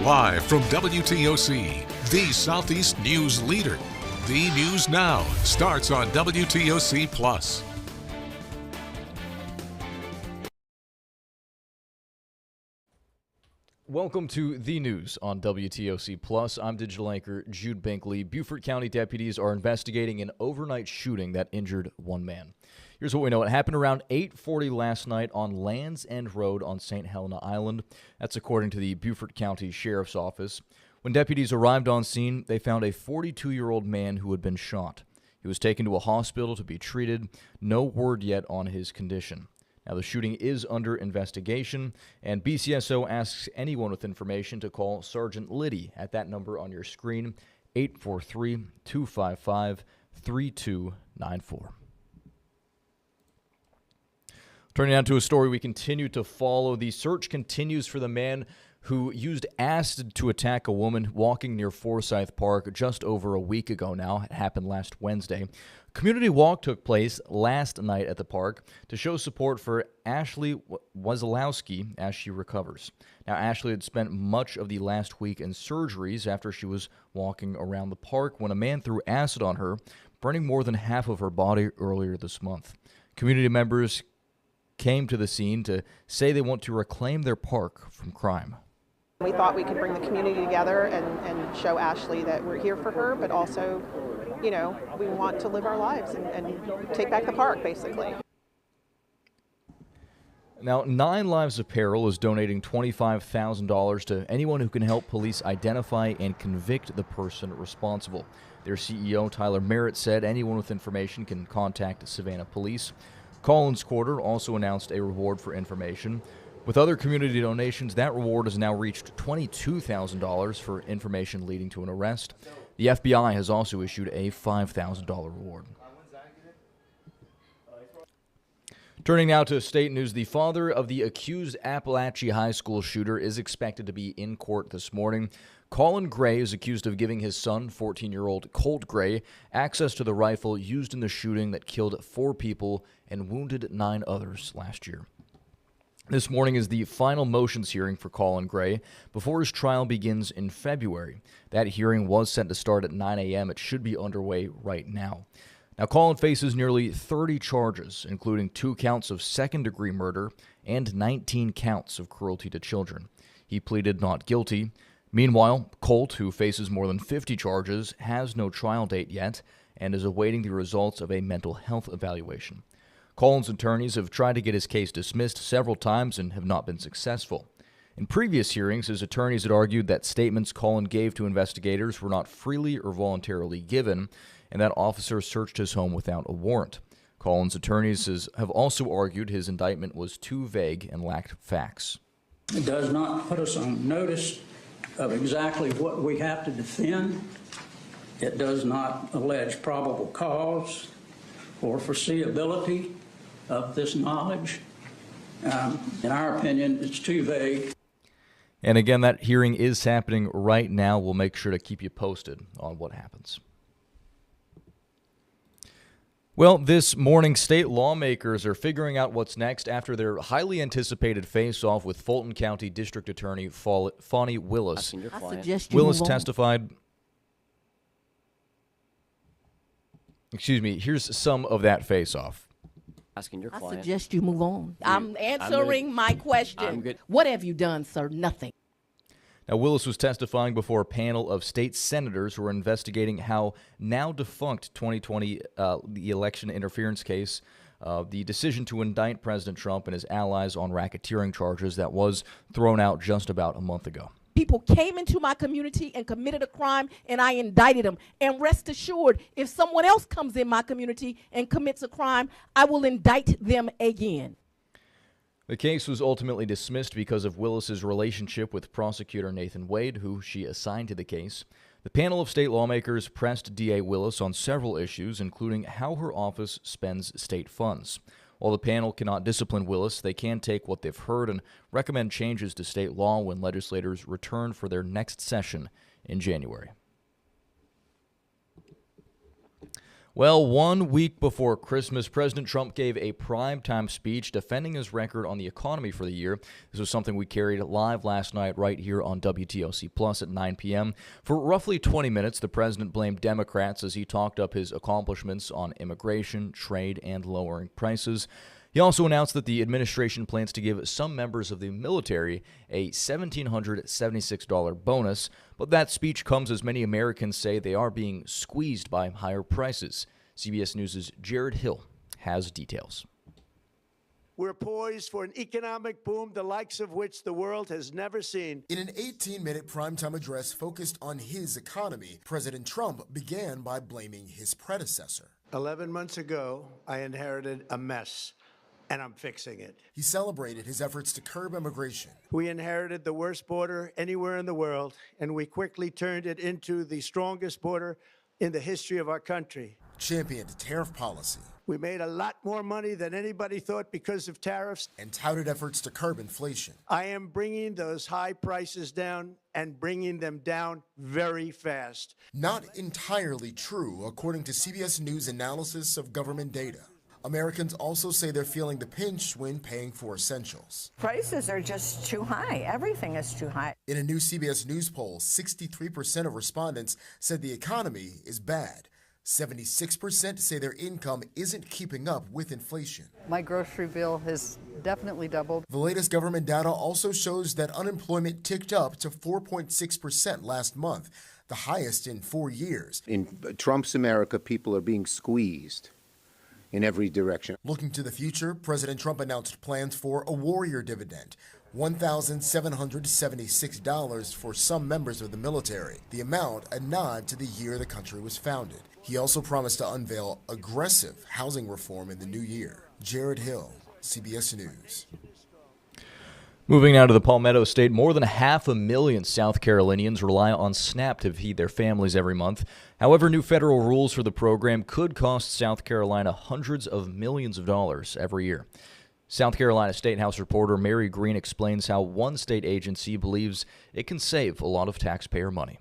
Live from WTOC, the Southeast News leader. The News Now starts on WTOC Plus. Welcome to The News on WTOC Plus. I'm digital anchor Jude Binkley. Beaufort County deputies are investigating an overnight shooting that injured one man. Here's what we know. It happened around 8:40 last night on Lands End Road on St. Helena Island. That's according to the Beaufort County Sheriff's Office. When deputies arrived on scene, they found a 42-year-old man who had been shot. He was taken to a hospital to be treated. No word yet on his condition. Now, the shooting is under investigation, and BCSO asks anyone with information to call Sergeant Liddy at that number on your screen, 843-255-3294. Turning now to a story we continue to follow. The search continues for the man who used acid to attack a woman walking near Forsyth Park just over a week ago now. It happened last Wednesday. A community walk took place last night at the park to show support for Ashley Wazalowski as she recovers. Now, Ashley had spent much of the last week in surgeries after she was walking around the park when a man threw acid on her, burning more than half of her body earlier this month. Community members came to the scene to say they want to reclaim their park from crime. We thought we could bring the community together and show Ashley that we're here for her, but also, you know, we want to live our lives and take back the park, basically. Now, 9 Lives of Peril is donating $25,000 to anyone who can help police identify and convict the person responsible. Their CEO, Tyler Merritt, said anyone with information can contact Savannah Police. Collins Quarter also announced a reward for information. With other community donations, that reward has now reached $22,000 for information leading to an arrest. The FBI has also issued a $5,000 reward. Turning now to state news, the father of the accused Appalachia High School shooter is expected to be in court this morning. Colin Gray is accused of giving his son, 14-year-old Colt Gray, access to the rifle used in the shooting that killed 4 people and wounded 9 others last year. This morning is the final motions hearing for Colin Gray before his trial begins in February. That hearing was set to start at 9 a.m. It should be underway right now. Now, Colin faces nearly 30 charges, including 2 counts of second-degree murder and 19 counts of cruelty to children. He pleaded not guilty. Meanwhile, Colt, who faces more than 50 charges, has no trial date yet and is awaiting the results of a mental health evaluation. Colin's attorneys have tried to get his case dismissed several times and have not been successful. In previous hearings, his attorneys had argued that statements Colin gave to investigators were not freely or voluntarily given, and that officers searched his home without a warrant. Colin's attorneys have also argued his indictment was too vague and lacked facts. It does not put us on notice of exactly what we have to defend. It does not allege probable cause or foreseeability of this knowledge. In our opinion, it's too vague. And again, that hearing is happening right now. We'll make sure to keep you posted on what happens. Well, this morning, state lawmakers are figuring out what's next after their highly anticipated face-off with Fulton County District Attorney Fani Willis. Willis testified. Here's some of that face-off. Asking your client. I suggest you move on. I'm answering my question. What have you done, sir? Nothing. Now, Willis was testifying before a panel of state senators who are investigating how now-defunct 2020 the election interference case, the decision to indict President Trump and his allies on racketeering charges that was thrown out just about a month ago. People came into my community and committed a crime, and I indicted them. And rest assured, if someone else comes in my community and commits a crime, I will indict them again. The case was ultimately dismissed because of Willis's relationship with prosecutor Nathan Wade, who she assigned to the case. The panel of state lawmakers pressed DA Willis on several issues, including how her office spends state funds. While the panel cannot discipline Willis, they can take what they've heard and recommend changes to state law when legislators return for their next session in January. Well, 1 week before Christmas, President Trump gave a primetime speech defending his record on the economy for the year. This was something we carried live last night right here on WTOC Plus at 9 p.m. For roughly 20 minutes, the president blamed Democrats as he talked up his accomplishments on immigration, trade, and lowering prices. He also announced that the administration plans to give some members of the military a $1,776 bonus, but that speech comes as many Americans say they are being squeezed by higher prices. CBS News' Jared Hill has details. We're poised for an economic boom, the likes of which the world has never seen. In an 18-minute primetime address focused on his economy, President Trump began by blaming his predecessor. 11 months ago, I inherited a mess, and I'm fixing it. He celebrated his efforts to curb immigration. We inherited the worst border anywhere in the world, and we quickly turned it into the strongest border in the history of our country. Championed tariff policy. We made a lot more money than anybody thought because of tariffs. And touted efforts to curb inflation. I am bringing those high prices down and bringing them down very fast. Not entirely true, according to CBS News analysis of government data. Americans also say they're feeling the pinch when paying for essentials. Prices are just too high. Everything is too high. In a new CBS News poll, 63% of respondents said the economy is bad. 76% say their income isn't keeping up with inflation. My grocery bill has definitely doubled. The latest government data also shows that unemployment ticked up to 4.6% last month, the highest in 4 years. In Trump's America, people are being squeezed in every direction. Looking to the future, President Trump announced plans for a warrior dividend, $1,776 for some members of the military, the amount a nod to the year the country was founded. He also promised to unveil aggressive housing reform in the new year. Jared Hill, CBS News. Moving now to the Palmetto State, more than 500,000 South Carolinians rely on SNAP to feed their families every month. However, new federal rules for the program could cost South Carolina hundreds of millions of dollars every year. South Carolina State House reporter Mary Green explains how one state agency believes it can save a lot of taxpayer money.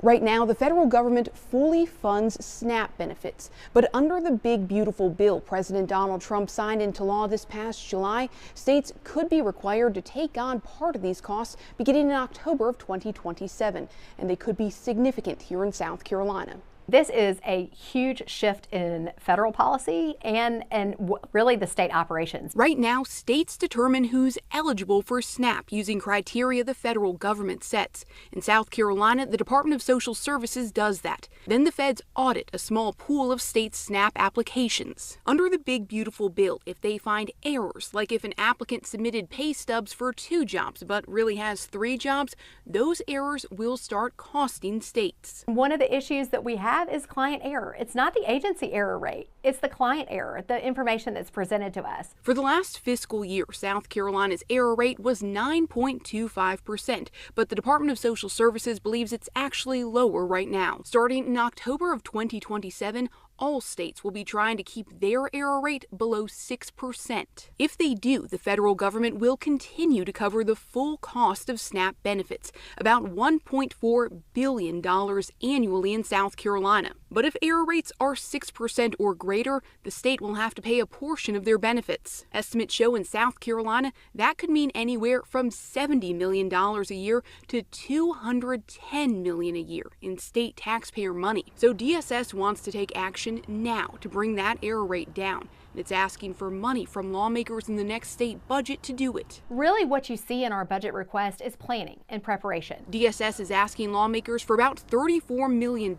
Right now, the federal government fully funds SNAP benefits. But under the big, beautiful bill President Donald Trump signed into law this past July, states could be required to take on part of these costs beginning in October of 2027. And they could be significant here in South Carolina. This is a huge shift in federal policy and really the state operations. Right now, states determine who's eligible for SNAP using criteria the federal government sets. In South Carolina, the Department of Social Services does that. Then the feds audit a small pool of state SNAP applications. Under the big, beautiful bill, if they find errors, like if an applicant submitted pay stubs for 2 jobs but really has 3 jobs, those errors will start costing states. One of the issues that we have is client error. It's not the agency error rate, it's the client error, the information that's presented to us. For the last fiscal year, South Carolina's error rate was 9.25%, but the Department of Social Services believes it's actually lower right now. Starting in October of 2027, all states will be trying to keep their error rate below 6%. If they do, the federal government will continue to cover the full cost of SNAP benefits, about $1.4 billion annually in South Carolina. But if error rates are 6% or greater, the state will have to pay a portion of their benefits. Estimates show in South Carolina that could mean anywhere from $70 million a year to $210 million a year in state taxpayer money. So DSS wants to take action now to bring that error rate down. It's asking for money from lawmakers in the next state budget to do it. Really what you see in our budget request is planning and preparation. DSS is asking lawmakers for about $34 million,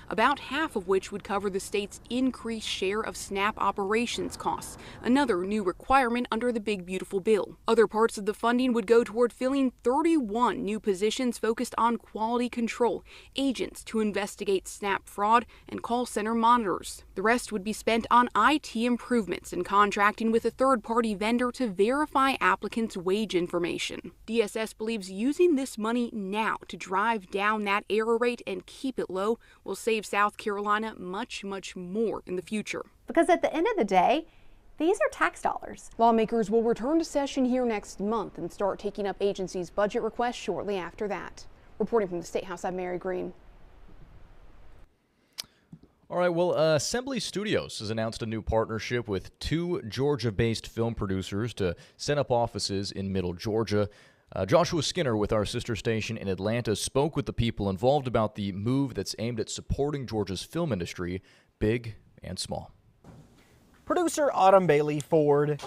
about half of which would cover the state's increased share of SNAP operations costs, another new requirement under the big, beautiful bill. Other parts of the funding would go toward filling 31 new positions focused on quality control, agents to investigate SNAP fraud, and call center monitors. The rest would be spent on IT improvements and contracting with a third-party vendor to verify applicants' wage information. DSS believes using this money now to drive down that error rate and keep it low will save South Carolina much, much more in the future. Because at the end of the day, these are tax dollars. Lawmakers will return to session here next month and start taking up agencies' budget requests shortly after that. Reporting from the State House, I'm Mary Green. All right, well, Assembly Studios has announced a new partnership with 2 Georgia-based film producers to set up offices in Middle Georgia. Joshua Skinner with our sister station in Atlanta spoke with the people involved about the move that's aimed at supporting Georgia's film industry, big and small. Producer Autumn Bailey Ford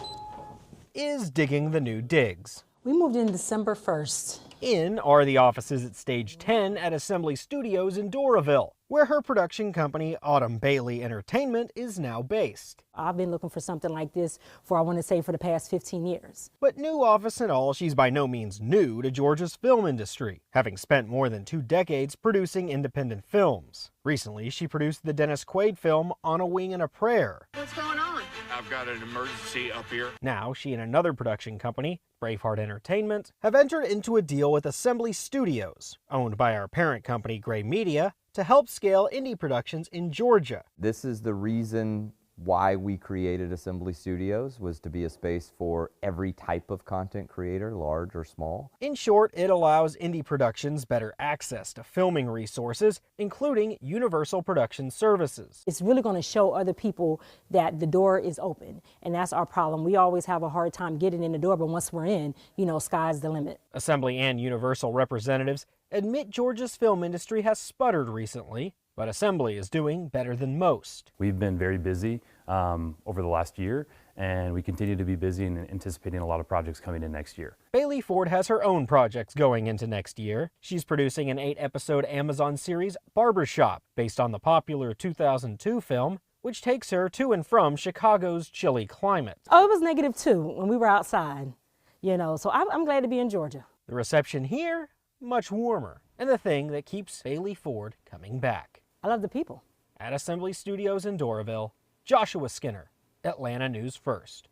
is digging the new digs. We moved in December 1st. In are the offices at Stage 10 at Assembly Studios in Doraville, where her production company, Autumn Bailey Entertainment, is now based. I've been looking for something like this for the past 15 years. But new office and all, she's by no means new to Georgia's film industry, having spent more than 2 decades producing independent films. Recently, she produced the Dennis Quaid film On a Wing and a Prayer. What's going on? I've got an emergency up here. Now, she and another production company, Braveheart Entertainment, have entered into a deal with Assembly Studios, owned by our parent company, Gray Media, to help scale indie productions in Georgia. This is the reason why we created Assembly Studios, was to be a space for every type of content creator, large or small. In short, it allows indie productions better access to filming resources, including Universal Production Services. It's really going to show other people that the door is open, and that's our problem. We always have a hard time getting in the door, but once we're in, sky's the limit. Assembly and Universal representatives admit Georgia's film industry has sputtered recently, but Assembly is doing better than most. We've been very busy over the last year, and we continue to be busy and anticipating a lot of projects coming in next year. Bailey Ford has her own projects going into next year. She's producing an 8-episode Amazon series, Barbershop, based on the popular 2002 film, which takes her to and from Chicago's chilly climate. Oh, it was -2 when we were outside, so I'm glad to be in Georgia. The reception here, much warmer, and the thing that keeps Bailey Ford coming back. I love the people. At Assembly Studios in Doraville, Joshua Skinner, Atlanta News First.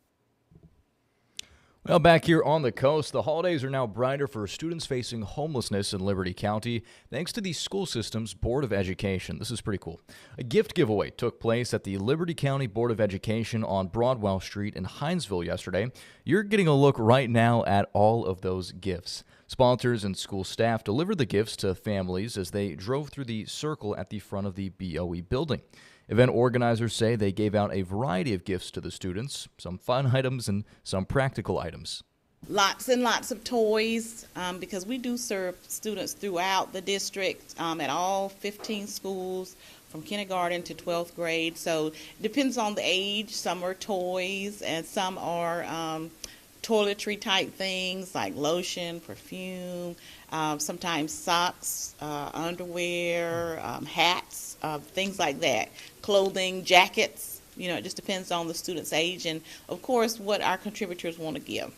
Well, back here on the coast, the holidays are now brighter for students facing homelessness in Liberty County, thanks to the school system's Board of Education. This is pretty cool. A gift giveaway took place at the Liberty County Board of Education on Broadwell Street in Hinesville yesterday. You're getting a look right now at all of those gifts. Sponsors and school staff delivered the gifts to families as they drove through the circle at the front of the BOE building. Event organizers say they gave out a variety of gifts to the students, some fun items and some practical items. Lots and lots of toys, because we do serve students throughout the district at all 15 schools from kindergarten to 12th grade. So it depends on the age. Some are toys and some are toiletry type things like lotion, perfume, sometimes socks, underwear, hats, things like that. Clothing, jackets, it just depends on the student's age and, of course, what our contributors want to give.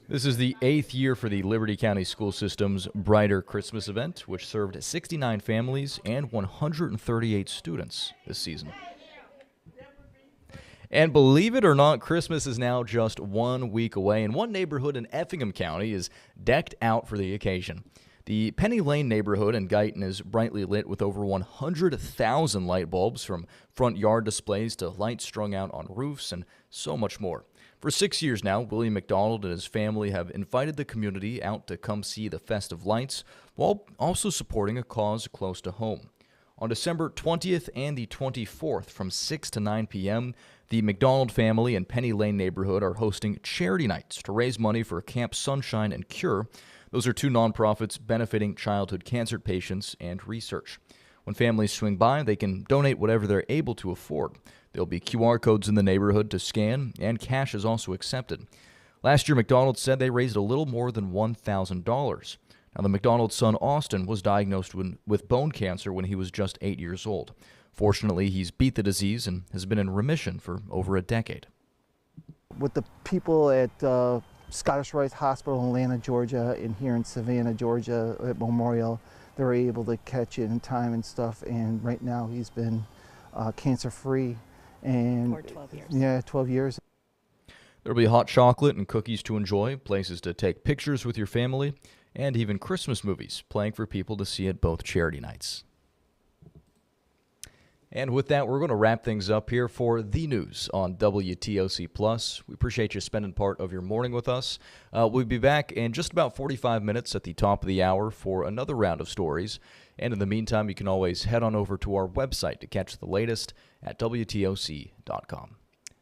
This is the 8th year for the Liberty County School System's Brighter Christmas event, which served 69 families and 138 students this season. And believe it or not, Christmas is now just 1 week away, and one neighborhood in Effingham County is decked out for the occasion. The Penny Lane neighborhood in Guyton is brightly lit with over 100,000 light bulbs, from front yard displays to lights strung out on roofs and so much more. For 6 years now, William McDonald and his family have invited the community out to come see the festive lights, while also supporting a cause close to home. On December 20th and the 24th from 6 to 9 p.m., the McDonald family and Penny Lane neighborhood are hosting charity nights to raise money for Camp Sunshine and Cure. Those are 2 nonprofits benefiting childhood cancer patients and research. When families swing by, they can donate whatever they're able to afford. There'll be QR codes in the neighborhood to scan, and cash is also accepted. Last year, McDonald said they raised a little more than $1,000. Now, the McDonald's son, Austin, was diagnosed with bone cancer when he was just 8 years old. Fortunately, he's beat the disease and has been in remission for over a decade. With the people at Scottish Rite Hospital in Atlanta, Georgia, and here in Savannah, Georgia at Memorial, they were able to catch it in time and stuff, and right now he's been cancer-free. And for 12 years. Yeah, 12 years. There'll be hot chocolate and cookies to enjoy, places to take pictures with your family, and even Christmas movies playing for people to see at both charity nights. And with that, we're going to wrap things up here for the news on WTOC Plus. We appreciate you spending part of your morning with us. We'll be back in just about 45 minutes at the top of the hour for another round of stories. And in the meantime, you can always head on over to our website to catch the latest at WTOC.com.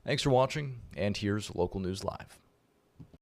Thanks for watching, and here's Local News Live.